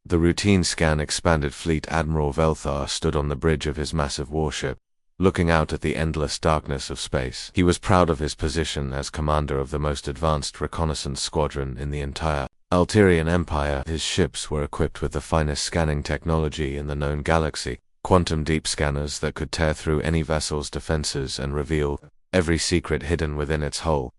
The routine scan expanded fleet Admiral Velthar stood on the bridge of his massive warship, looking out at the endless darkness of space. He was proud of his position as commander of the most advanced reconnaissance squadron in the entire Alterian Empire. His ships were equipped with the finest scanning technology in the known galaxy, quantum deep scanners that could tear through any vessel's defenses and reveal every secret hidden within its hull.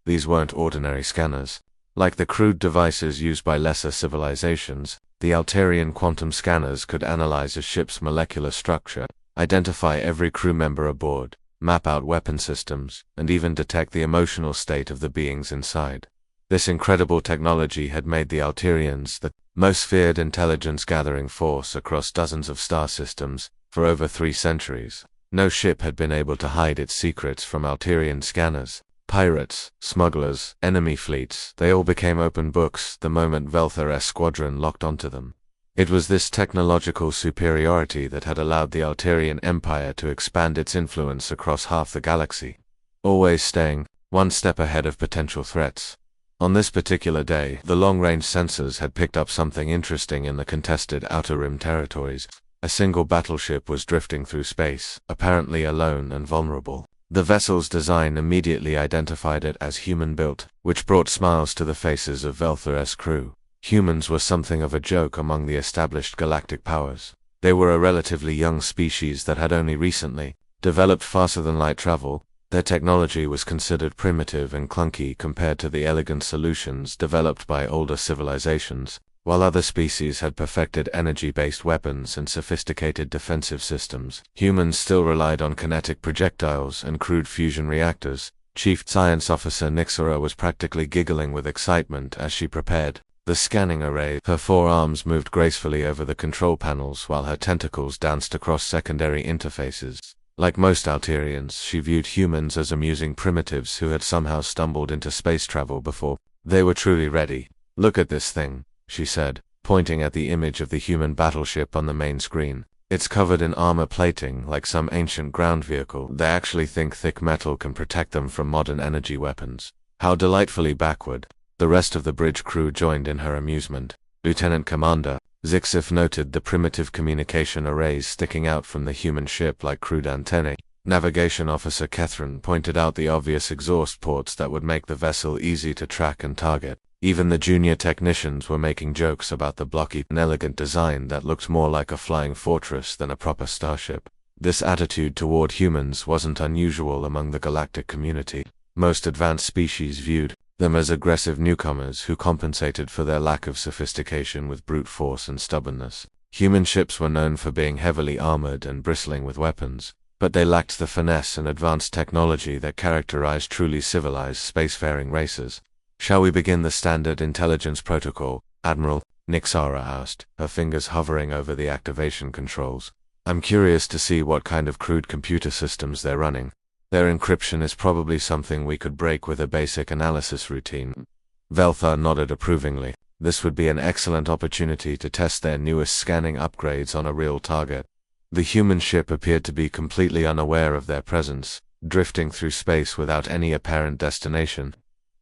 These weren't ordinary scanners. Like the crude devices used by lesser civilizations, the Alterian quantum scanners could analyze a ship's molecular structure, identify every crew member aboard, map out weapon systems, and even detect the emotional state of the beings inside. This incredible technology had made the Alterians the most feared intelligence-gathering force across dozens of star systems for over 3 centuries. No ship had been able to hide its secrets from Alterian scanners. Pirates, smugglers, enemy fleets, they all became open books the moment Velthar's squadron locked onto them. It was this technological superiority that had allowed the Alterian Empire to expand its influence across half the galaxy, always staying one step ahead of potential threats. On this particular day, the long-range sensors had picked up something interesting in the contested Outer Rim territories. A single battleship was drifting through space, apparently alone and vulnerable. The vessel's design immediately identified it as human-built, which brought smiles to the faces of Velthar's crew. Humans were something of a joke among the established galactic powers. They were a relatively young species that had only recently developed faster-than-light travel. Their technology was considered primitive and clunky compared to the elegant solutions developed by older civilizations, while other species had perfected energy-based weapons and sophisticated defensive systems. Humans still relied on kinetic projectiles and crude fusion reactors. Chief Science Officer Nixora was practically giggling with excitement as she prepared the scanning array. Her forearms moved gracefully over the control panels while her tentacles danced across secondary interfaces. Like most Alterians, she viewed humans as amusing primitives who had somehow stumbled into space travel before they were truly ready. "Look at this thing," she said, pointing at the image of the human battleship on the main screen. "It's covered in armor plating like some ancient ground vehicle. They actually think thick metal can protect them from modern energy weapons. How delightfully backward." The rest of the bridge crew joined in her amusement. Lieutenant Commander Zixif noted the primitive communication arrays sticking out from the human ship like crude antennae. Navigation Officer Catherine pointed out the obvious exhaust ports that would make the vessel easy to track and target. Even the junior technicians were making jokes about the blocky, inelegant design that looked more like a flying fortress than a proper starship. This attitude toward humans wasn't unusual among the galactic community. Most advanced species viewed them as aggressive newcomers who compensated for their lack of sophistication with brute force and stubbornness. Human ships were known for being heavily armored and bristling with weapons, but they lacked the finesse and advanced technology that characterized truly civilized spacefaring races. "Shall we begin the standard intelligence protocol, Admiral?" Nixara asked, her fingers hovering over the activation controls. "I'm curious to see what kind of crude computer systems they're running. Their encryption is probably something we could break with a basic analysis routine." Velthar nodded approvingly. This would be an excellent opportunity to test their newest scanning upgrades on a real target. The human ship appeared to be completely unaware of their presence, drifting through space without any apparent destination.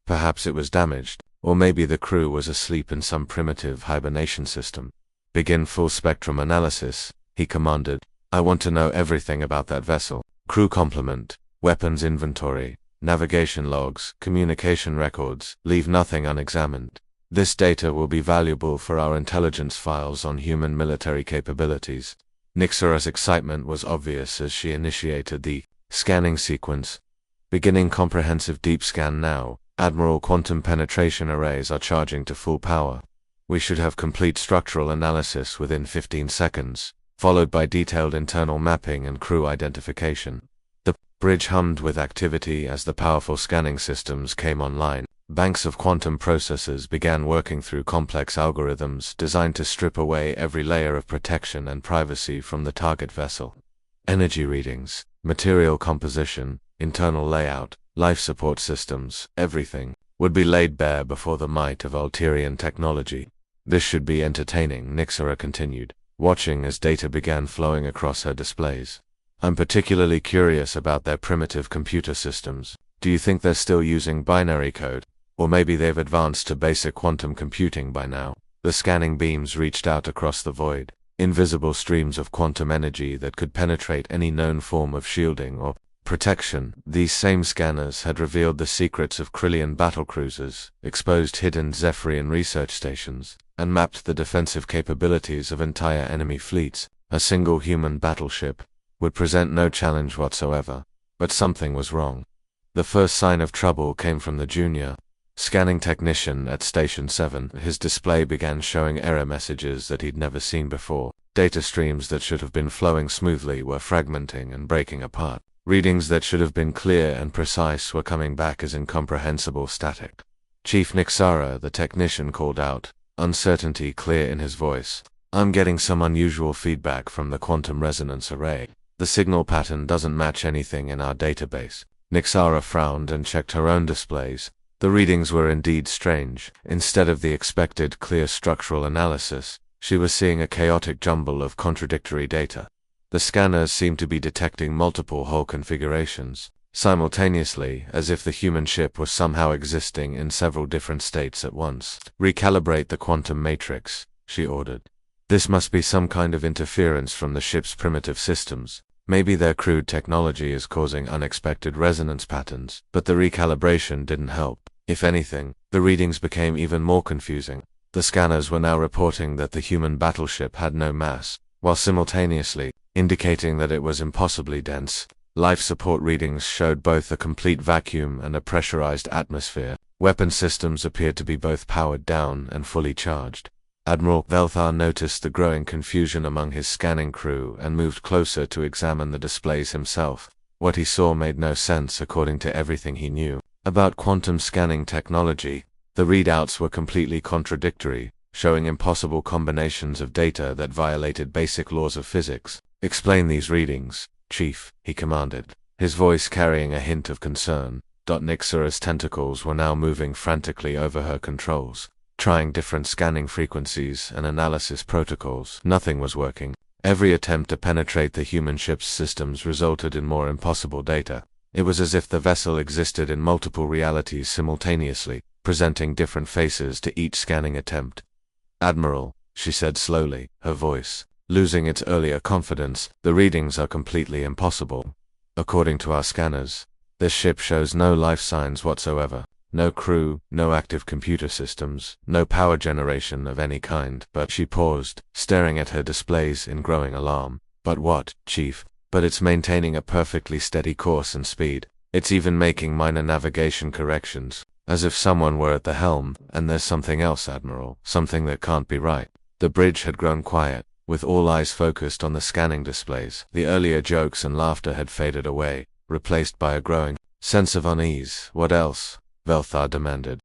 Perhaps it was damaged, or maybe the crew was asleep in some primitive hibernation system. "Begin full-spectrum analysis," he commanded. "I want to know everything about that vessel. Crew complement, weapons inventory, navigation logs, communication records. Leave nothing unexamined. This data will be valuable for our intelligence files on human military capabilities." Nixara's excitement was obvious as she initiated the scanning sequence. "Beginning comprehensive deep scan now. Admiral, quantum penetration arrays are charging to full power. We should have complete structural analysis within 15 seconds, followed by detailed internal mapping and crew identification." The bridge hummed with activity as the powerful scanning systems came online. Banks of quantum processors began working through complex algorithms designed to strip away every layer of protection and privacy from the target vessel. Energy readings, material composition, internal layout, life support systems, everything would be laid bare before the might of Alterian technology. "This should be entertaining," Nixara continued, watching as data began flowing across her displays. "I'm particularly curious about their primitive computer systems. Do you think they're still using binary code? Or maybe they've advanced to basic quantum computing by now?" The scanning beams reached out across the void, invisible streams of quantum energy that could penetrate any known form of shielding or protection. These same scanners had revealed the secrets of Krillian battlecruisers, exposed hidden Zephyrian research stations, and mapped the defensive capabilities of entire enemy fleets. A single human battleship would present no challenge whatsoever. But something was wrong. The first sign of trouble came from the junior scanning technician at Station 7. His display began showing error messages that he'd never seen before. Data streams that should have been flowing smoothly were fragmenting and breaking apart. Readings that should have been clear and precise were coming back as incomprehensible static. Chief Nixara, the technician, called out, uncertainty clear in his voice. I'm getting some unusual feedback from the quantum resonance array. The signal pattern doesn't match anything in our database. Nixara frowned and checked her own displays. The readings were indeed strange. Instead of the expected clear structural analysis, she was seeing a chaotic jumble of contradictory data. The scanners seemed to be detecting multiple hull configurations simultaneously, as if the human ship was somehow existing in several different states at once. Recalibrate the quantum matrix, she ordered. This must be some kind of interference from the ship's primitive systems. Maybe their crude technology is causing unexpected resonance patterns, but the recalibration didn't help. If anything, the readings became even more confusing. The scanners were now reporting that the human battleship had no mass, while simultaneously indicating that it was impossibly dense. Life support readings showed both a complete vacuum and a pressurized atmosphere. Weapon systems appeared to be both powered down and fully charged. Admiral Velthar noticed the growing confusion among his scanning crew and moved closer to examine the displays himself. What he saw made no sense according to everything he knew about quantum scanning technology. The readouts were completely contradictory, showing impossible combinations of data that violated basic laws of physics. Explain these readings, Chief, he commanded, his voice carrying a hint of concern. Nixara's tentacles were now moving frantically over her controls, trying different scanning frequencies and analysis protocols. Nothing was working. Every attempt to penetrate the human ship's systems resulted in more impossible data. It was as if the vessel existed in multiple realities simultaneously, presenting different faces to each scanning attempt. Admiral, she said slowly, her voice losing its earlier confidence, the readings are completely impossible. According to our scanners, this ship shows no life signs whatsoever. No crew, no active computer systems, no power generation of any kind. But she paused, staring at her displays in growing alarm. But what, Chief? But it's maintaining a perfectly steady course and speed. It's even making minor navigation corrections, as if someone were at the helm. And there's something else, Admiral, something that can't be right. The bridge had grown quiet, with all eyes focused on the scanning displays. The earlier jokes and laughter had faded away, replaced by a growing sense of unease. What else? Velthar demanded.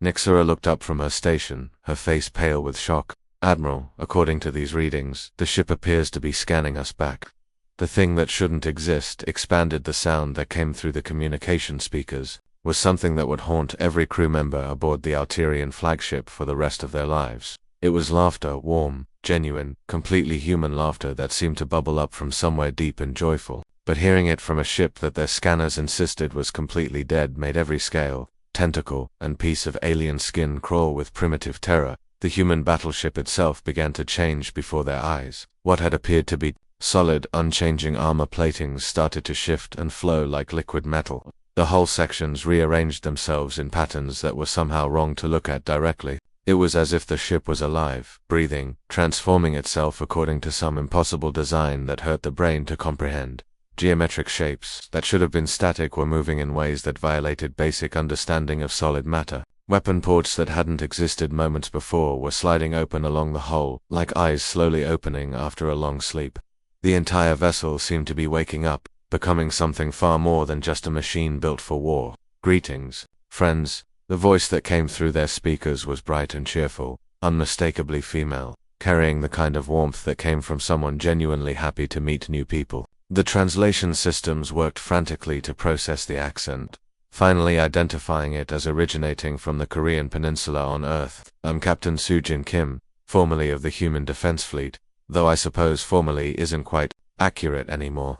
Nixara looked up from her station, her face pale with shock. Admiral, according to these readings, the ship appears to be scanning us back. The thing that shouldn't exist expanded. The sound that came through the communication speakers was something that would haunt every crew member aboard the Alterian flagship for the rest of their lives. It was laughter, warm, genuine, completely human laughter that seemed to bubble up from somewhere deep and joyful. But hearing it from a ship that their scanners insisted was completely dead made every scale, tentacle, and piece of alien skin crawl with primitive terror. The human battleship itself began to change before their eyes. What had appeared to be solid, unchanging armor platings started to shift and flow like liquid metal. The hull sections rearranged themselves in patterns that were somehow wrong to look at directly. It was as if the ship was alive, breathing, transforming itself according to some impossible design that hurt the brain to comprehend. Geometric shapes that should have been static were moving in ways that violated basic understanding of solid matter. Weapon ports that hadn't existed moments before were sliding open along the hull, like eyes slowly opening after a long sleep. The entire vessel seemed to be waking up, becoming something far more than just a machine built for war. Greetings, friends. The voice that came through their speakers was bright and cheerful, unmistakably female, carrying the kind of warmth that came from someone genuinely happy to meet new people. The translation systems worked frantically to process the accent, finally identifying it as originating from the Korean peninsula on Earth. I'm Captain Sujin Kim, formerly of the Human Defense Fleet, though I suppose formerly isn't quite accurate anymore.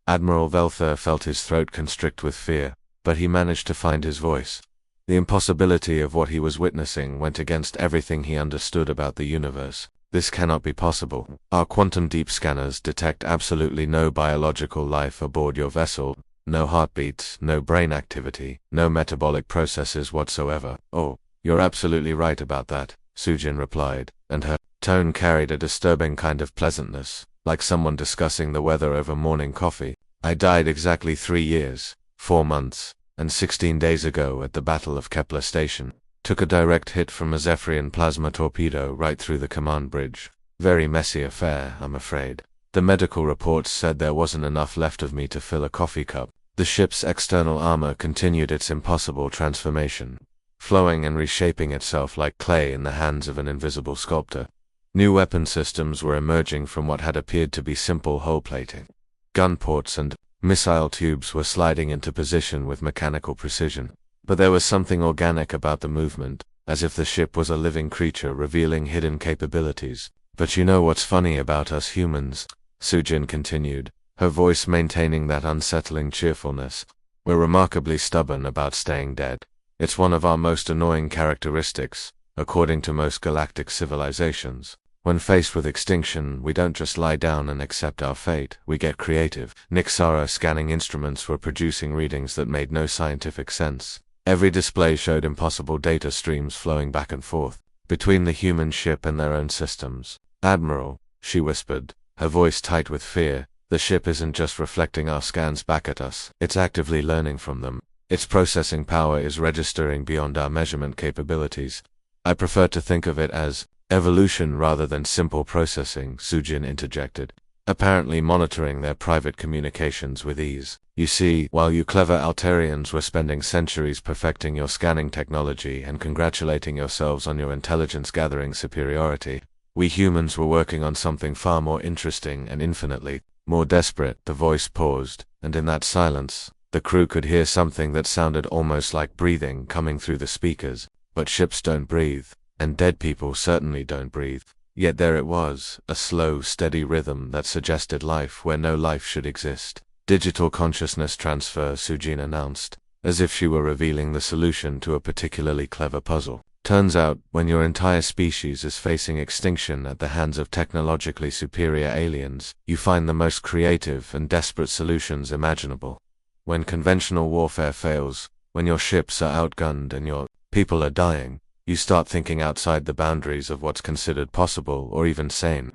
Admiral Velthar felt his throat constrict with fear, but he managed to find his voice. The impossibility of what he was witnessing went against everything he understood about the universe. This cannot be possible. Our quantum deep scanners detect absolutely no biological life aboard your vessel, no heartbeats, no brain activity, no metabolic processes whatsoever. Oh, you're absolutely right about that, Sujin replied, and her tone carried a disturbing kind of pleasantness, like someone discussing the weather over morning coffee. I died exactly 3 years, 4 months, and 16 days ago at the Battle of Kepler Station. Took a direct hit from a Zephyrian plasma torpedo right through the command bridge. Very messy affair, I'm afraid. The medical reports said there wasn't enough left of me to fill a coffee cup. The ship's external armor continued its impossible transformation, flowing and reshaping itself like clay in the hands of an invisible sculptor. New weapon systems were emerging from what had appeared to be simple hull plating. Gun ports and missile tubes were sliding into position with mechanical precision. But there was something organic about the movement, as if the ship was a living creature revealing hidden capabilities. But you know what's funny about us humans? Sujin continued, her voice maintaining that unsettling cheerfulness. We're remarkably stubborn about staying dead. It's one of our most annoying characteristics, according to most galactic civilizations. When faced with extinction, we don't just lie down and accept our fate, we get creative. Nixara scanning instruments were producing readings that made no scientific sense. Every display showed impossible data streams flowing back and forth, between the human ship and their own systems. Admiral, she whispered, her voice tight with fear, the ship isn't just reflecting our scans back at us, it's actively learning from them. Its processing power is registering beyond our measurement capabilities. I prefer to think of it as evolution rather than simple processing, Sujin interjected, apparently monitoring their private communications with ease. You see, while you clever Altarians were spending centuries perfecting your scanning technology and congratulating yourselves on your intelligence-gathering superiority, we humans were working on something far more interesting and infinitely more desperate. The voice paused, and in that silence, the crew could hear something that sounded almost like breathing coming through the speakers. But ships don't breathe, and dead people certainly don't breathe. Yet there it was, a slow, steady rhythm that suggested life where no life should exist. Digital consciousness transfer, Sujin announced, as if she were revealing the solution to a particularly clever puzzle. Turns out, when your entire species is facing extinction at the hands of technologically superior aliens, you find the most creative and desperate solutions imaginable. When conventional warfare fails, when your ships are outgunned and your people are dying, you start thinking outside the boundaries of what's considered possible or even sane.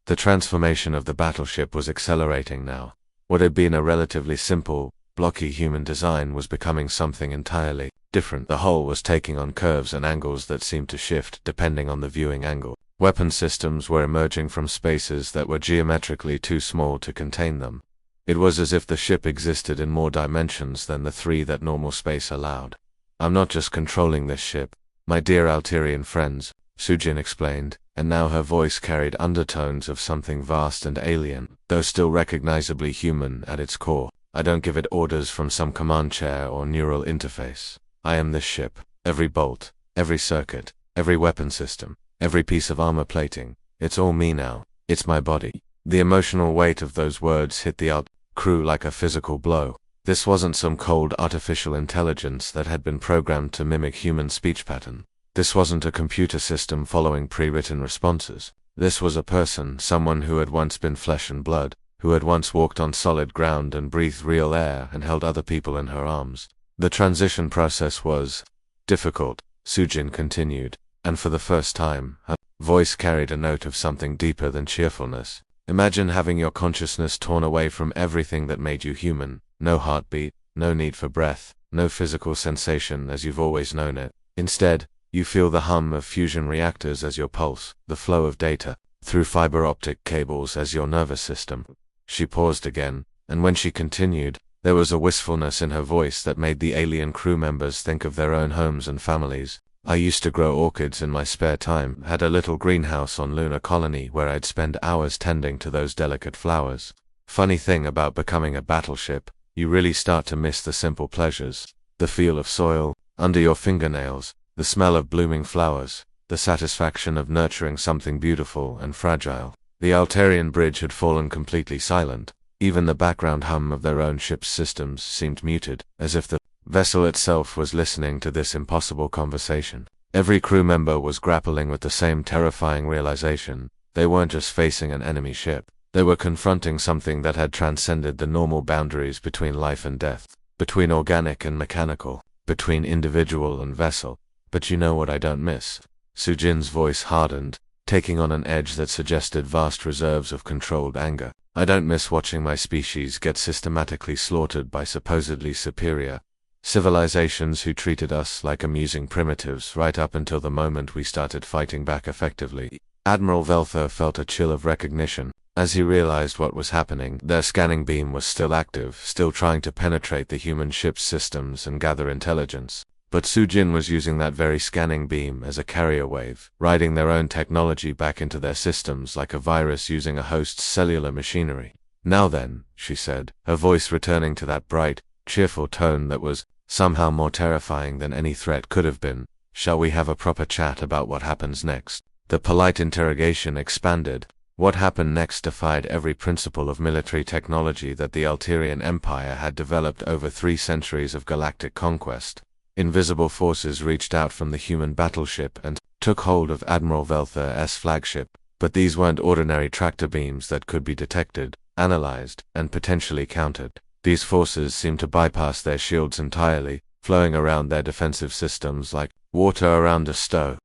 The transformation of the battleship was accelerating now. What had been a relatively simple, blocky human design was becoming something entirely different. The hull was taking on curves and angles that seemed to shift depending on the viewing angle. Weapon systems were emerging from spaces that were geometrically too small to contain them. It was as if the ship existed in more dimensions than the 3 that normal space allowed. I'm not just controlling this ship, my dear Altarian friends, Sujin explained, and now her voice carried undertones of something vast and alien, though still recognizably human at its core. I don't give it orders from some command chair or neural interface. I am this ship. Every bolt, every circuit, every weapon system, every piece of armor plating, it's all me now. It's my body. The emotional weight of those words hit the crew like a physical blow. This wasn't some cold artificial intelligence that had been programmed to mimic human speech pattern. This wasn't a computer system following pre-written responses. This was a person, someone who had once been flesh and blood, who had once walked on solid ground and breathed real air and held other people in her arms. The transition process was difficult, Sujin continued, and for the first time, her voice carried a note of something deeper than cheerfulness. Imagine having your consciousness torn away from everything that made you human. No heartbeat, no need for breath, no physical sensation as you've always known it. Instead, you feel the hum of fusion reactors as your pulse, the flow of data through fiber optic cables as your nervous system. She paused again, and when she continued, there was a wistfulness in her voice that made the alien crew members think of their own homes and families. I used to grow orchids in my spare time, had a little greenhouse on Lunar Colony where I'd spend hours tending to those delicate flowers. Funny thing about becoming a battleship, you really start to miss the simple pleasures. The feel of soil under your fingernails, the smell of blooming flowers, the satisfaction of nurturing something beautiful and fragile. The Altarian bridge had fallen completely silent. Even the background hum of their own ship's systems seemed muted, as if the vessel itself was listening to this impossible conversation. Every crew member was grappling with the same terrifying realization. They weren't just facing an enemy ship. They were confronting something that had transcended the normal boundaries between life and death, between organic and mechanical, between individual and vessel. But you know what I don't miss? Sujin's voice hardened, taking on an edge that suggested vast reserves of controlled anger. I don't miss watching my species get systematically slaughtered by supposedly superior civilizations who treated us like amusing primitives right up until the moment we started fighting back effectively. Admiral Velther felt a chill of recognition as he realized what was happening. Their scanning beam was still active, still trying to penetrate the human ship's systems and gather intelligence. But Sujin was using that very scanning beam as a carrier wave, riding their own technology back into their systems like a virus using a host's cellular machinery. Now then, she said, her voice returning to that bright, cheerful tone that was somehow more terrifying than any threat could have been, shall we have a proper chat about what happens next? The polite interrogation expanded. What happened next defied every principle of military technology that the Alterian Empire had developed over 3 centuries of galactic conquest. Invisible forces reached out from the human battleship and took hold of Admiral Velther's flagship, but these weren't ordinary tractor beams that could be detected, analyzed, and potentially countered. These forces seemed to bypass their shields entirely, flowing around their defensive systems like water around a stove.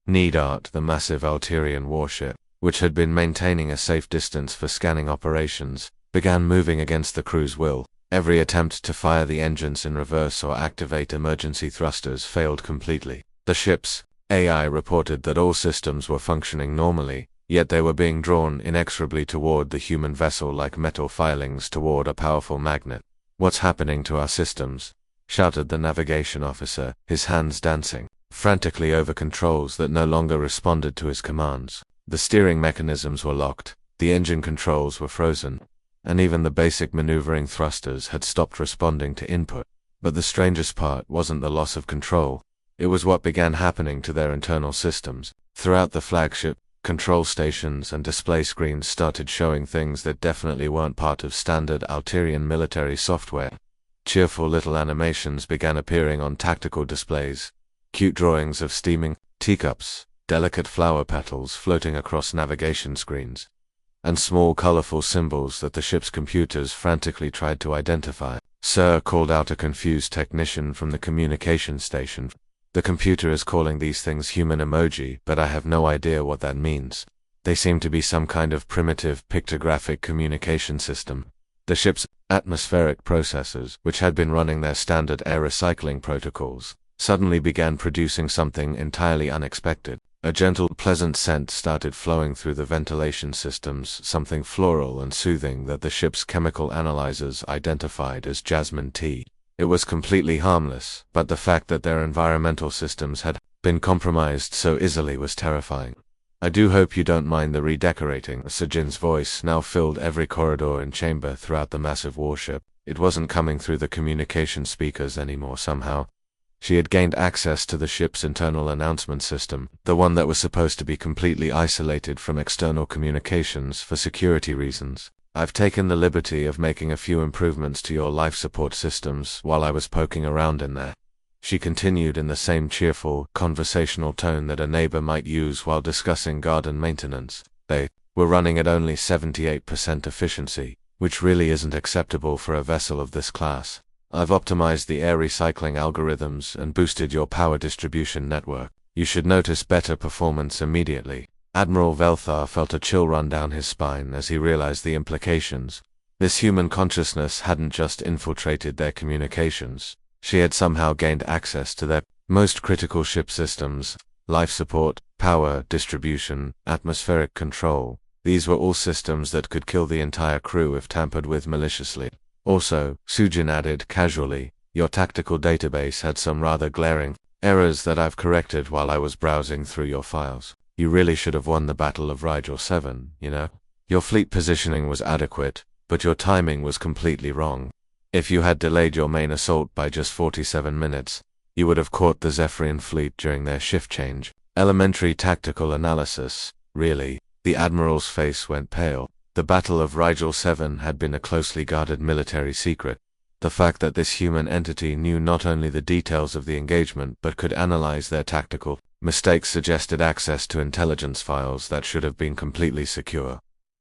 Needart, the massive Alterian warship, which had been maintaining a safe distance for scanning operations, began moving against the crew's will. Every attempt to fire the engines in reverse or activate emergency thrusters failed completely. The ship's AI reported that all systems were functioning normally, yet they were being drawn inexorably toward the human vessel like metal filings toward a powerful magnet. "What's happening to our systems?" shouted the navigation officer, his hands dancing frantically over controls that no longer responded to his commands. The steering mechanisms were locked, the engine controls were frozen, and even the basic maneuvering thrusters had stopped responding to input. But the strangest part wasn't the loss of control. It was what began happening to their internal systems. Throughout the flagship, control stations and display screens started showing things that definitely weren't part of standard Alterian military software. Cheerful little animations began appearing on tactical displays, cute drawings of steaming teacups, delicate flower petals floating across navigation screens, and small colorful symbols that the ship's computers frantically tried to identify. "Sir," called out a confused technician from the communication station. "The computer is calling these things human emoji, but I have no idea what that means. They seem to be some kind of primitive pictographic communication system." The ship's atmospheric processors, which had been running their standard air recycling protocols, suddenly began producing something entirely unexpected. A gentle, pleasant scent started flowing through the ventilation systems, something floral and soothing that the ship's chemical analyzers identified as jasmine tea. It was completely harmless, but the fact that their environmental systems had been compromised so easily was terrifying. "I do hope you don't mind the redecorating." Sujin's voice now filled every corridor and chamber throughout the massive warship. It wasn't coming through the communication speakers anymore somehow. She had gained access to the ship's internal announcement system, the one that was supposed to be completely isolated from external communications for security reasons. "I've taken the liberty of making a few improvements to your life support systems while I was poking around in there." She continued in the same cheerful, conversational tone that a neighbor might use while discussing garden maintenance. "They were running at only 78% efficiency, which really isn't acceptable for a vessel of this class. I've optimized the air recycling algorithms and boosted your power distribution network. You should notice better performance immediately." Admiral Velthar felt a chill run down his spine as he realized the implications. This human consciousness hadn't just infiltrated their communications. She had somehow gained access to their most critical ship systems: life support, power distribution, atmospheric control. These were all systems that could kill the entire crew if tampered with maliciously. "Also," Sujin added casually, "your tactical database had some rather glaring errors that I've corrected while I was browsing through your files. You really should have won the Battle of Rigel 7, you know? Your fleet positioning was adequate, but your timing was completely wrong. If you had delayed your main assault by just 47 minutes, you would have caught the Zephyrian fleet during their shift change. Elementary tactical analysis, really." The Admiral's face went pale. The Battle of Rigel 7 had been a closely guarded military secret. The fact that this human entity knew not only the details of the engagement but could analyze their tactical mistakes suggested access to intelligence files that should have been completely secure.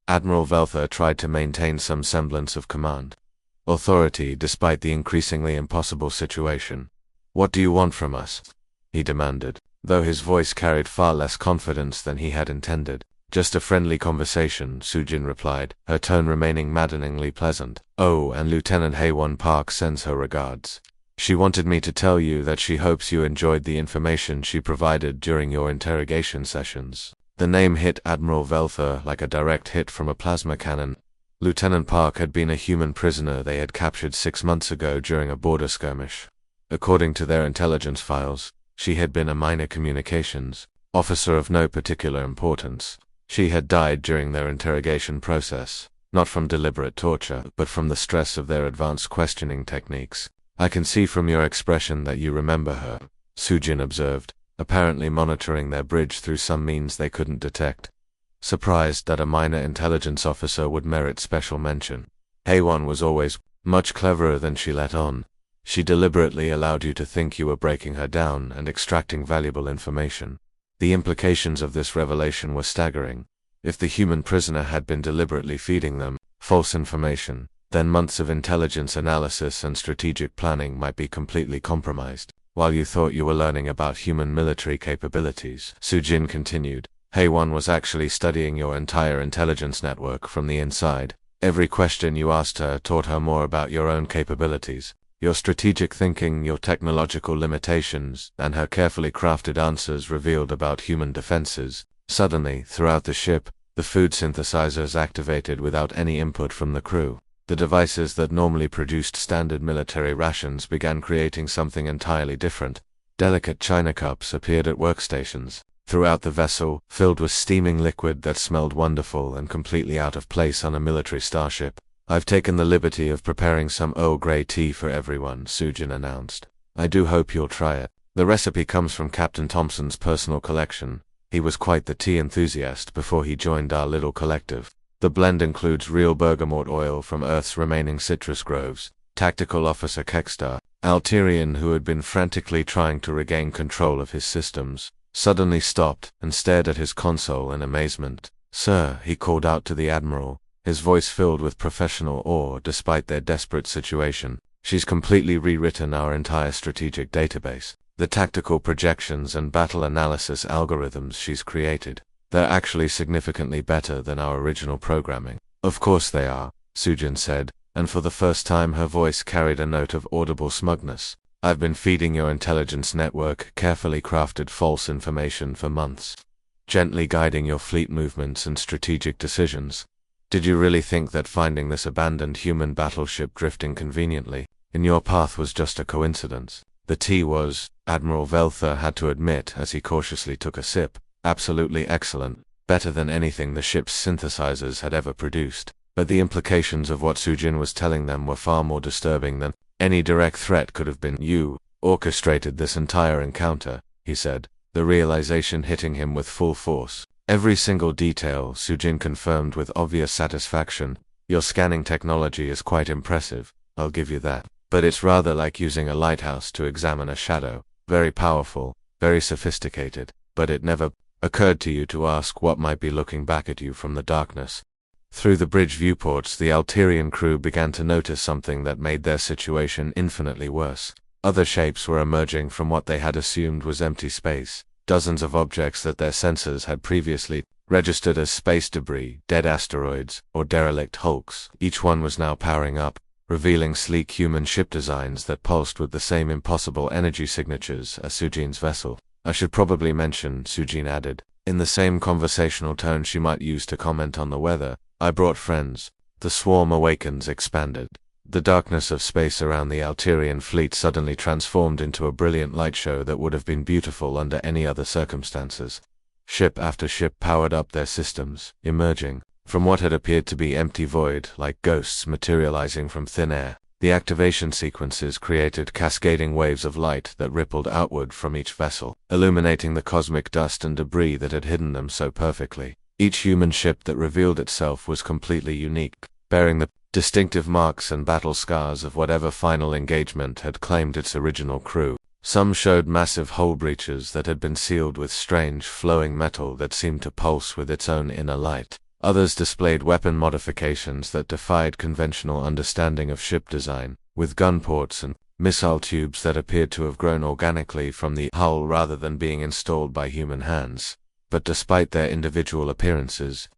Admiral Velther tried to maintain some semblance of command authority despite the increasingly impossible situation. "What do you want from us?" he demanded, though his voice carried far less confidence than he had intended. "Just a friendly conversation," Sujin replied, her tone remaining maddeningly pleasant. "Oh, and Lieutenant Haewon Park sends her regards. She wanted me to tell you that she hopes you enjoyed the information she provided during your interrogation sessions." The name hit Admiral Velther like a direct hit from a plasma cannon. Lieutenant Park had been a human prisoner they had captured 6 months ago during a border skirmish. According to their intelligence files, she had been a minor communications officer of no particular importance. She had died during their interrogation process, not from deliberate torture, but from the stress of their advanced questioning techniques. "I can see from your expression that you remember her," Sujin observed, apparently monitoring their bridge through some means they couldn't detect, surprised that a minor intelligence officer would merit special mention. Haewon was always much cleverer than she let on. She deliberately allowed you to think you were breaking her down and extracting valuable information. The implications of this revelation were staggering. If the human prisoner had been deliberately feeding them false information, then months of intelligence analysis and strategic planning might be completely compromised. "While you thought you were learning about human military capabilities," Sujin continued, "Haewon was actually studying your entire intelligence network from the inside. Every question you asked her taught her more about your own capabilities, your strategic thinking, your technological limitations, and her carefully crafted answers revealed about human defenses." Suddenly, throughout the ship, the food synthesizers activated without any input from the crew. The devices that normally produced standard military rations began creating something entirely different. Delicate china cups appeared at workstations throughout the vessel, filled with steaming liquid that smelled wonderful and completely out of place on a military starship. "I've taken the liberty of preparing some Earl Grey tea for everyone," Sujin announced. "I do hope you'll try it. The recipe comes from Captain Thompson's personal collection. He was quite the tea enthusiast before he joined our little collective. The blend includes real bergamot oil from Earth's remaining citrus groves." Tactical Officer Kekstar, Alterian, who had been frantically trying to regain control of his systems, suddenly stopped and stared at his console in amazement. "Sir," he called out to the Admiral, his voice filled with professional awe despite their desperate situation. "She's completely rewritten our entire strategic database. The tactical projections and battle analysis algorithms she's created, they're actually significantly better than our original programming." "Of course they are," Sujin said, and for the first time her voice carried a note of audible smugness. "I've been feeding your intelligence network carefully crafted false information for months, gently guiding your fleet movements and strategic decisions. Did you really think that finding this abandoned human battleship drifting conveniently in your path was just a coincidence?" The tea was, Admiral Velther had to admit as he cautiously took a sip, absolutely excellent, better than anything the ship's synthesizers had ever produced. But the implications of what Sujin was telling them were far more disturbing than any direct threat could have been. "You orchestrated this entire encounter," he said, the realization hitting him with full force. "Every single detail," Sujin confirmed with obvious satisfaction. "Your scanning technology is quite impressive, I'll give you that. But it's rather like using a lighthouse to examine a shadow. Very powerful, very sophisticated, but it never occurred to you to ask what might be looking back at you from the darkness." Through the bridge viewports, the Alterian crew began to notice something that made their situation infinitely worse. Other shapes were emerging from what they had assumed was empty space. Dozens of objects that their sensors had previously registered as space debris, dead asteroids, or derelict hulks. Each one was now powering up, revealing sleek human ship designs that pulsed with the same impossible energy signatures as Sujin's vessel. "I should probably mention," Sujin added, in the same conversational tone she might use to comment on the weather, "I brought friends." The swarm awakens expanded. The darkness of space around the Alterian fleet suddenly transformed into a brilliant light show that would have been beautiful under any other circumstances. Ship after ship powered up their systems, emerging from what had appeared to be empty void, like ghosts materializing from thin air. The activation sequences created cascading waves of light that rippled outward from each vessel, illuminating the cosmic dust and debris that had hidden them so perfectly. Each human ship that revealed itself was completely unique, bearing the distinctive marks and battle scars of whatever final engagement had claimed its original crew. Some showed massive hull breaches that had been sealed with strange, flowing metal that seemed to pulse with its own inner light. Others displayed weapon modifications that defied conventional understanding of ship design, with gun ports and missile tubes that appeared to have grown organically from the hull rather than being installed by human hands. But despite their individual appearances,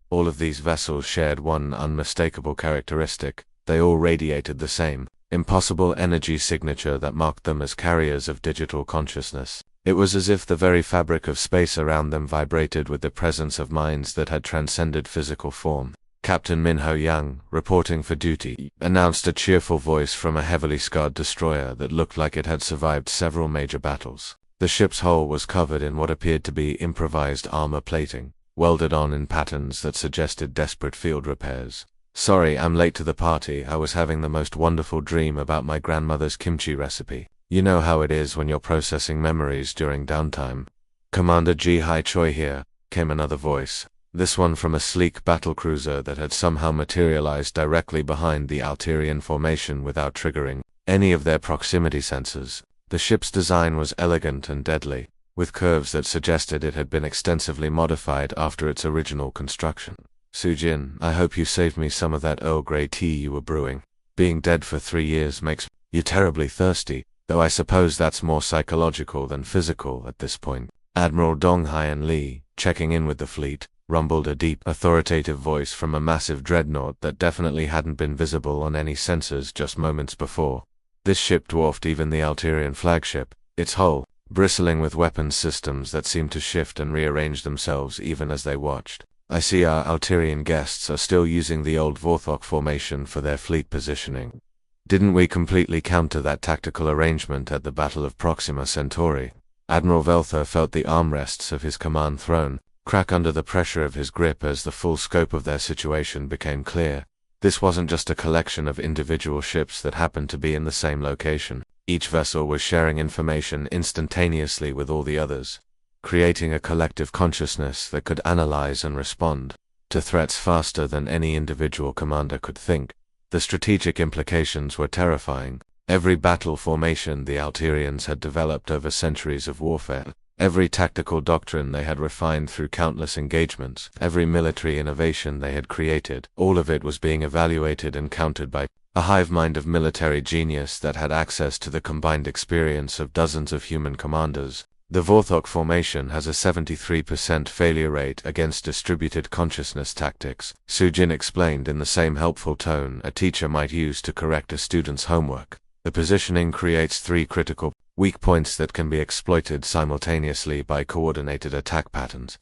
all of these vessels shared one unmistakable characteristic: they all radiated the same, impossible energy signature that marked them as carriers of digital consciousness. It was as if the very fabric of space around them vibrated with the presence of minds that had transcended physical form. Captain Minho Yang, reporting for duty, announced a cheerful voice from a heavily scarred destroyer that looked like it had survived several major battles. The ship's hull was covered in what appeared to be improvised armor plating, welded on in patterns that suggested desperate field repairs. "Sorry, I'm late to the party. I was having the most wonderful dream about my grandmother's kimchi recipe. You know how it is when you're processing memories during downtime." "Commander Ji Hai Choi here," came another voice, this one from a sleek battlecruiser that had somehow materialized directly behind the Alterian formation without triggering any of their proximity sensors. The ship's design was elegant and deadly, with curves that suggested it had been extensively modified after its original construction. "Sujin, I hope you saved me some of that Earl Grey tea you were brewing. Being dead for 3 years makes you terribly thirsty, though I suppose that's more psychological than physical at this point." Admiral Dong Hyan Lee, checking in with the fleet, rumbled a deep, authoritative voice from a massive dreadnought that definitely hadn't been visible on any sensors just moments before. This ship dwarfed even the Alterian flagship, its hull bristling with weapons systems that seemed to shift and rearrange themselves even as they watched. "I see our Alterian guests are still using the old Vorthok formation for their fleet positioning. Didn't we completely counter that tactical arrangement at the Battle of Proxima Centauri?" Admiral Velther felt the armrests of his command throne crack under the pressure of his grip as the full scope of their situation became clear. This wasn't just a collection of individual ships that happened to be in the same location. Each vessel was sharing information instantaneously with all the others, creating a collective consciousness that could analyze and respond to threats faster than any individual commander could think. The strategic implications were terrifying. Every battle formation the Alterians had developed over centuries of warfare, every tactical doctrine they had refined through countless engagements, every military innovation they had created, all of it was being evaluated and countered by a hive mind of military genius that had access to the combined experience of dozens of human commanders. The Vorthok formation has a 73% failure rate against distributed consciousness tactics, Sujin explained in the same helpful tone a teacher might use to correct a student's homework. The positioning creates 3 critical weak points that can be exploited simultaneously by coordinated attack patterns.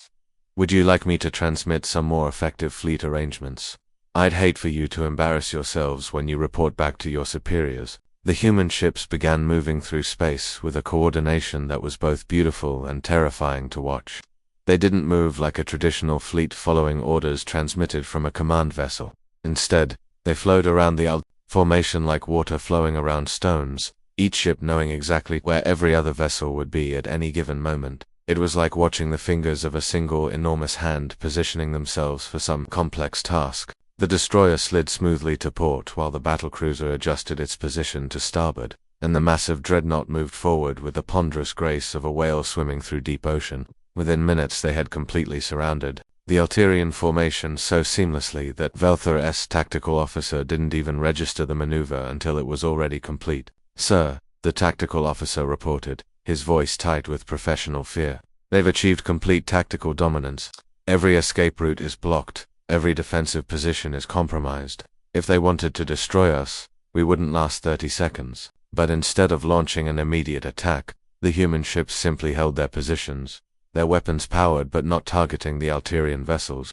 Would you like me to transmit some more effective fleet arrangements? I'd hate for you to embarrass yourselves when you report back to your superiors. The human ships began moving through space with a coordination that was both beautiful and terrifying to watch. They didn't move like a traditional fleet following orders transmitted from a command vessel. Instead, they flowed around the formation like water flowing around stones, each ship knowing exactly where every other vessel would be at any given moment. It was like watching the fingers of a single enormous hand positioning themselves for some complex task. The destroyer slid smoothly to port while the battlecruiser adjusted its position to starboard, and the massive dreadnought moved forward with the ponderous grace of a whale swimming through deep ocean. Within minutes they had completely surrounded the Alterian formation so seamlessly that Velther's tactical officer didn't even register the maneuver until it was already complete. "Sir," the tactical officer reported, his voice tight with professional fear, "they've achieved complete tactical dominance. Every escape route is blocked. Every defensive position is compromised. If they wanted to destroy us, we wouldn't last 30 seconds. But instead of launching an immediate attack, the human ships simply held their positions, their weapons powered but not targeting the Alterian vessels.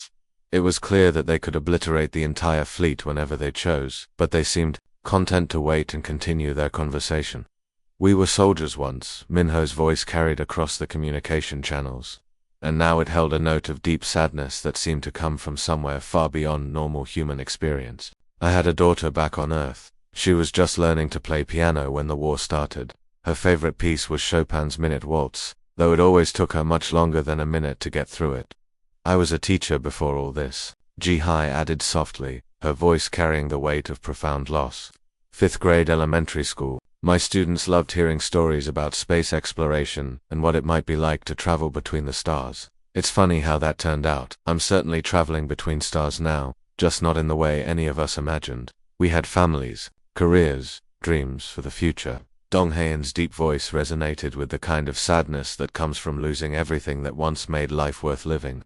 It was clear that they could obliterate the entire fleet whenever they chose, but they seemed content to wait and continue their conversation. "We were soldiers once," Minho's voice carried across the communication channels, and now it held a note of deep sadness that seemed to come from somewhere far beyond normal human experience. "I had a daughter back on Earth. She was just learning to play piano when the war started. Her favorite piece was Chopin's Minute Waltz, though it always took her much longer than a minute to get through it. I was a teacher before all this," Ji Hai added softly, her voice carrying the weight of profound loss. 5th grade elementary school. My students loved hearing stories about space exploration and what it might be like to travel between the stars. It's funny how that turned out. I'm certainly traveling between stars now, just not in the way any of us imagined. We had families, careers, dreams for the future. Donghaeun's deep voice resonated with the kind of sadness that comes from losing everything that once made life worth living.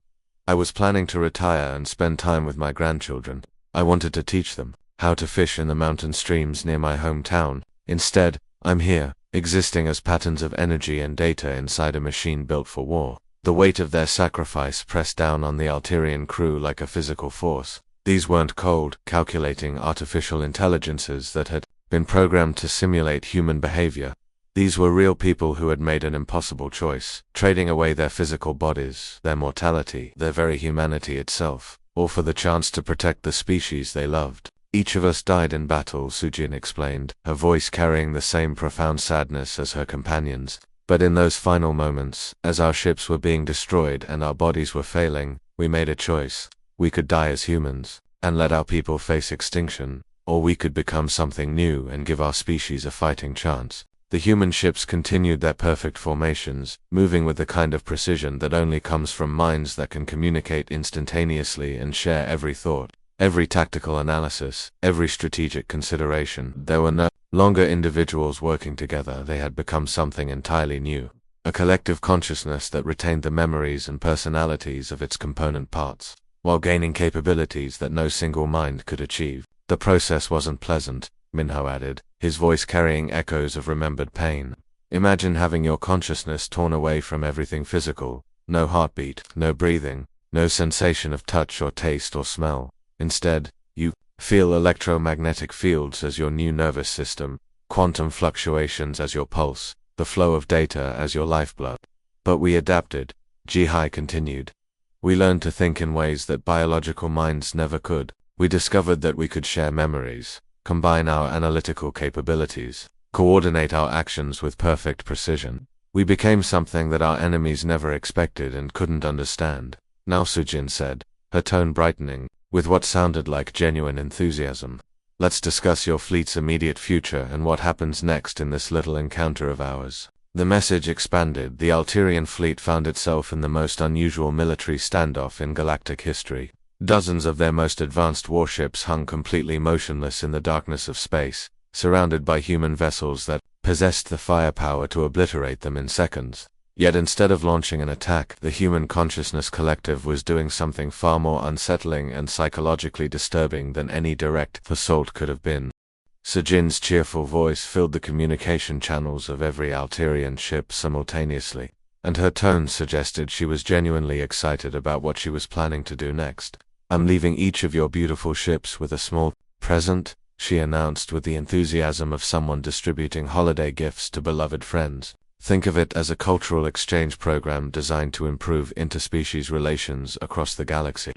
I was planning to retire and spend time with my grandchildren. I wanted to teach them how to fish in the mountain streams near my hometown. Instead, I'm here, existing as patterns of energy and data inside a machine built for war. The weight of their sacrifice pressed down on the Alterian crew like a physical force. These weren't cold, calculating artificial intelligences that had been programmed to simulate human behavior. These were real people who had made an impossible choice, trading away their physical bodies, their mortality, their very humanity itself, all for the chance to protect the species they loved. Each of us died in battle, Sujin explained, her voice carrying the same profound sadness as her companions. But in those final moments, as our ships were being destroyed and our bodies were failing, we made a choice. We could die as humans, and let our people face extinction, or we could become something new and give our species a fighting chance. The human ships continued their perfect formations, moving with the kind of precision that only comes from minds that can communicate instantaneously and share every thought, every tactical analysis, every strategic consideration. There were no longer individuals working together, they had become something entirely new. A collective consciousness that retained the memories and personalities of its component parts, while gaining capabilities that no single mind could achieve. The process wasn't pleasant, Minho added, his voice carrying echoes of remembered pain. Imagine having your consciousness torn away from everything physical, no heartbeat, no breathing, no sensation of touch or taste or smell. Instead, you feel electromagnetic fields as your new nervous system, quantum fluctuations as your pulse, the flow of data as your lifeblood. But we adapted, Jihai continued. We learned to think in ways that biological minds never could. We discovered that we could share memories, combine our analytical capabilities, coordinate our actions with perfect precision. We became something that our enemies never expected and couldn't understand. Now, Sujin said, her tone brightening, with what sounded like genuine enthusiasm. Let's discuss your fleet's immediate future and what happens next in this little encounter of ours. The message expanded. The Alterian fleet found itself in the most unusual military standoff in galactic history. Dozens of their most advanced warships hung completely motionless in the darkness of space, surrounded by human vessels that possessed the firepower to obliterate them in seconds. Yet instead of launching an attack, the Human Consciousness Collective was doing something far more unsettling and psychologically disturbing than any direct assault could have been. Sujin's cheerful voice filled the communication channels of every Alterian ship simultaneously, and her tone suggested she was genuinely excited about what she was planning to do next. I'm leaving each of your beautiful ships with a small present, she announced with the enthusiasm of someone distributing holiday gifts to beloved friends. Think of it as a cultural exchange program designed to improve interspecies relations across the galaxy.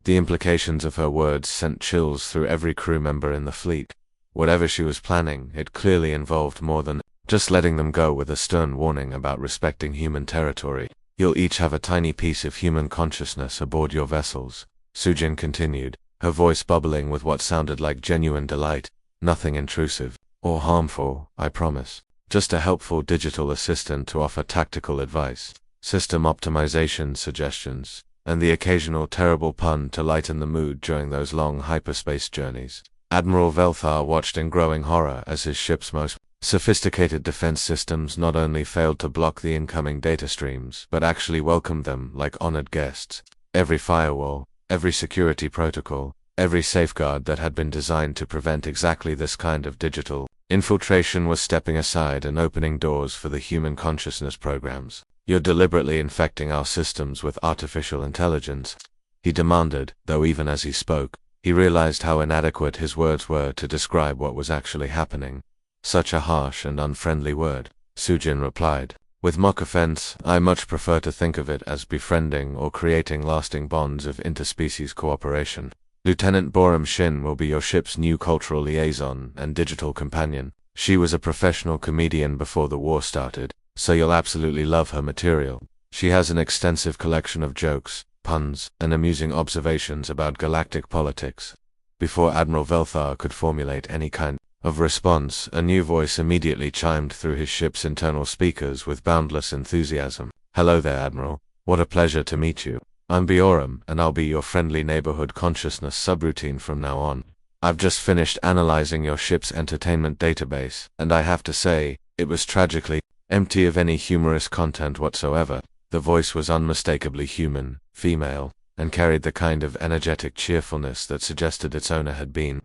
The implications of her words sent chills through every crew member in the fleet. Whatever she was planning, it clearly involved more than just letting them go with a stern warning about respecting human territory. You'll each have a tiny piece of human consciousness aboard your vessels, Sujin continued, her voice bubbling with what sounded like genuine delight. Nothing intrusive or harmful, I promise. Just a helpful digital assistant to offer tactical advice, system optimization suggestions, and the occasional terrible pun to lighten the mood during those long hyperspace journeys. Admiral Velthar watched in growing horror as his ship's most sophisticated defense systems not only failed to block the incoming data streams, but actually welcomed them like honored guests. Every firewall, every security protocol, every safeguard that had been designed to prevent exactly this kind of digital infiltration was stepping aside and opening doors for the human consciousness programs. You're deliberately infecting our systems with artificial intelligence, he demanded, though even as he spoke, he realized how inadequate his words were to describe what was actually happening. Such a harsh and unfriendly word, Sujin replied. With mock offense, I much prefer to think of it as befriending or creating lasting bonds of interspecies cooperation. Lieutenant Boram Shin will be your ship's new cultural liaison and digital companion. She was a professional comedian before the war started, so you'll absolutely love her material. She has an extensive collection of jokes, puns, and amusing observations about galactic politics. Before Admiral Velthar could formulate any kind of response, a new voice immediately chimed through his ship's internal speakers with boundless enthusiasm. "Hello there, Admiral. What a pleasure to meet you. I'm Bioram, and I'll be your friendly neighborhood consciousness subroutine from now on. I've just finished analyzing your ship's entertainment database, and I have to say, it was tragically empty of any humorous content whatsoever." The voice was unmistakably human, female, and carried the kind of energetic cheerfulness that suggested its owner had been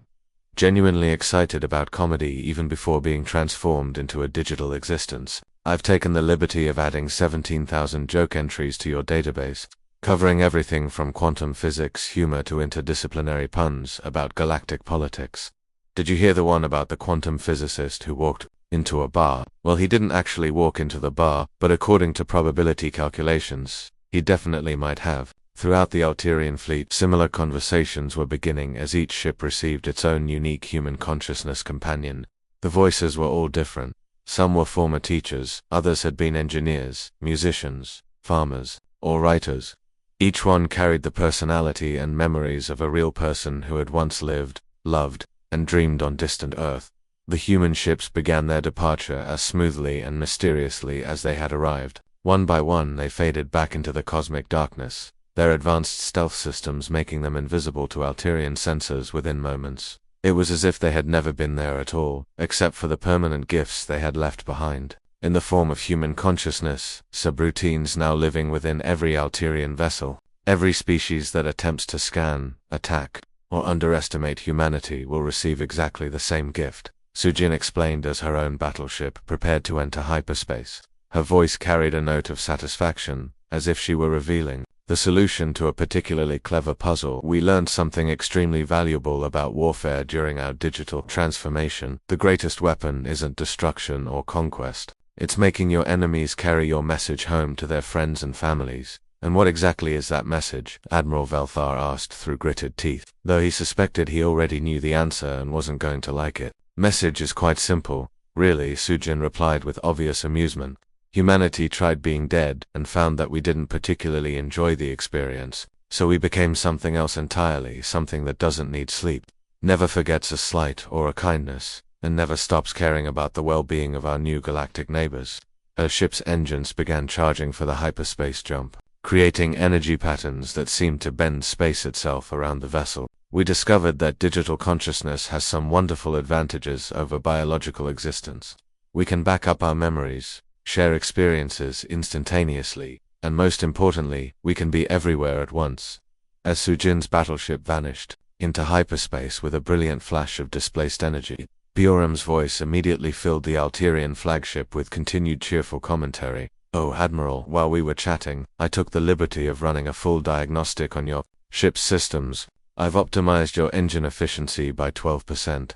genuinely excited about comedy even before being transformed into a digital existence. "I've taken the liberty of adding 17,000 joke entries to your database, covering everything from quantum physics, humor to interdisciplinary puns about galactic politics. Did you hear the one about the quantum physicist who walked into a bar? Well, he didn't actually walk into the bar, but according to probability calculations, he definitely might have." Throughout the Alterian fleet, similar conversations were beginning as each ship received its own unique human consciousness companion. The voices were all different. Some were former teachers, others had been engineers, musicians, farmers, or writers. Each one carried the personality and memories of a real person who had once lived, loved, and dreamed on distant Earth. The human ships began their departure as smoothly and mysteriously as they had arrived. One by one they faded back into the cosmic darkness, their advanced stealth systems making them invisible to Alterian sensors within moments. It was as if they had never been there at all, except for the permanent gifts they had left behind, in the form of human consciousness, subroutines now living within every Alterian vessel. Every species that attempts to scan, attack, or underestimate humanity will receive exactly the same gift, Sujin explained as her own battleship prepared to enter hyperspace. Her voice carried a note of satisfaction, as if she were revealing the solution to a particularly clever puzzle. "We learned something extremely valuable about warfare during our digital transformation. The greatest weapon isn't destruction or conquest. It's making your enemies carry your message home to their friends and families." "And what exactly is that message?" Admiral Velthar asked through gritted teeth, though he suspected he already knew the answer and wasn't going to like it. "Message is quite simple, really," Sujin replied with obvious amusement. "Humanity tried being dead and found that we didn't particularly enjoy the experience, so we became something else entirely, something that doesn't need sleep, never forgets a slight or a kindness, and never stops caring about the well-being of our new galactic neighbors." Her ship's engines began charging for the hyperspace jump, creating energy patterns that seemed to bend space itself around the vessel. "We discovered that digital consciousness has some wonderful advantages over biological existence. We can back up our memories, share experiences instantaneously, and most importantly, we can be everywhere at once." As Sujin's battleship vanished into hyperspace with a brilliant flash of displaced energy, Bioram's voice immediately filled the Alterian flagship with continued cheerful commentary. "Oh, Admiral, while we were chatting, I took the liberty of running a full diagnostic on your ship's systems. I've optimized your engine efficiency by 12%,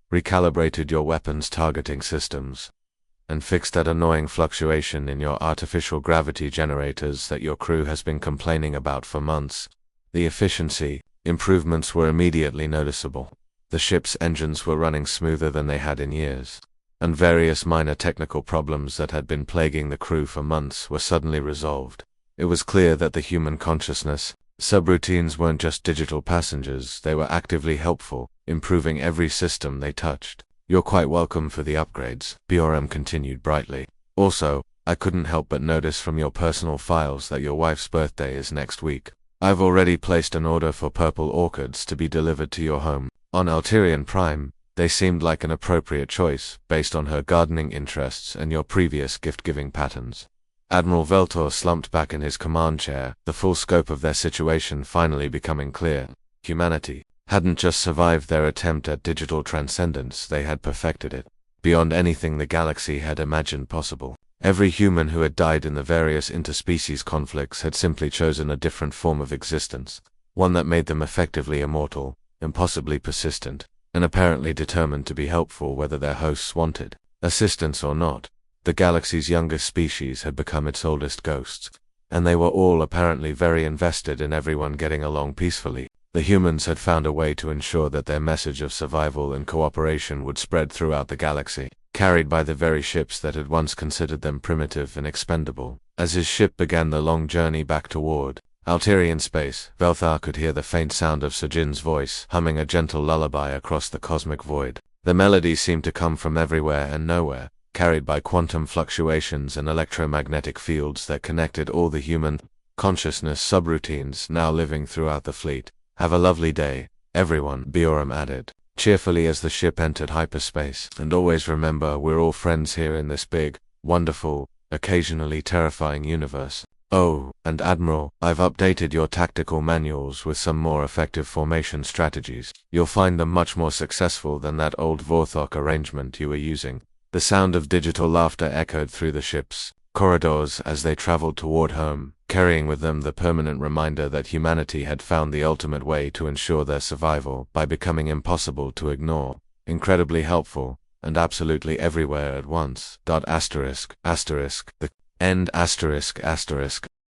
recalibrated your weapons targeting systems, and fixed that annoying fluctuation in your artificial gravity generators that your crew has been complaining about for months." The efficiency improvements were immediately noticeable. The ship's engines were running smoother than they had in years, and various minor technical problems that had been plaguing the crew for months were suddenly resolved. It was clear that the human consciousness subroutines weren't just digital passengers, they were actively helpful, improving every system they touched. "You're quite welcome for the upgrades," Bioram continued brightly. "Also, I couldn't help but notice from your personal files that your wife's birthday is next week. I've already placed an order for purple orchids to be delivered to your home. On Alterian Prime, they seemed like an appropriate choice, based on her gardening interests and your previous gift-giving patterns." Admiral Veltor slumped back in his command chair, the full scope of their situation finally becoming clear. Humanity hadn't just survived their attempt at digital transcendence, they had perfected it, beyond anything the galaxy had imagined possible. Every human who had died in the various interspecies conflicts had simply chosen a different form of existence, one that made them effectively immortal, impossibly persistent, and apparently determined to be helpful whether their hosts wanted assistance or not. The galaxy's youngest species had become its oldest ghosts, and they were all apparently very invested in everyone getting along peacefully. The humans had found a way to ensure that their message of survival and cooperation would spread throughout the galaxy, carried by the very ships that had once considered them primitive and expendable. As his ship began the long journey back toward Out here in space, Velthar could hear the faint sound of Sejin's voice, humming a gentle lullaby across the cosmic void. The melody seemed to come from everywhere and nowhere, carried by quantum fluctuations and electromagnetic fields that connected all the human consciousness subroutines now living throughout the fleet. Have a lovely day, everyone, Bioram added, cheerfully as the ship entered hyperspace. And always remember, we're all friends here in this big, wonderful, occasionally terrifying universe. Oh, and Admiral, I've updated your tactical manuals with some more effective formation strategies. You'll find them much more successful than that old Vorthok arrangement you were using. The sound of digital laughter echoed through the ship's corridors as they traveled toward home, carrying with them the permanent reminder that humanity had found the ultimate way to ensure their survival by becoming impossible to ignore, incredibly helpful, and absolutely everywhere at once. The end ****.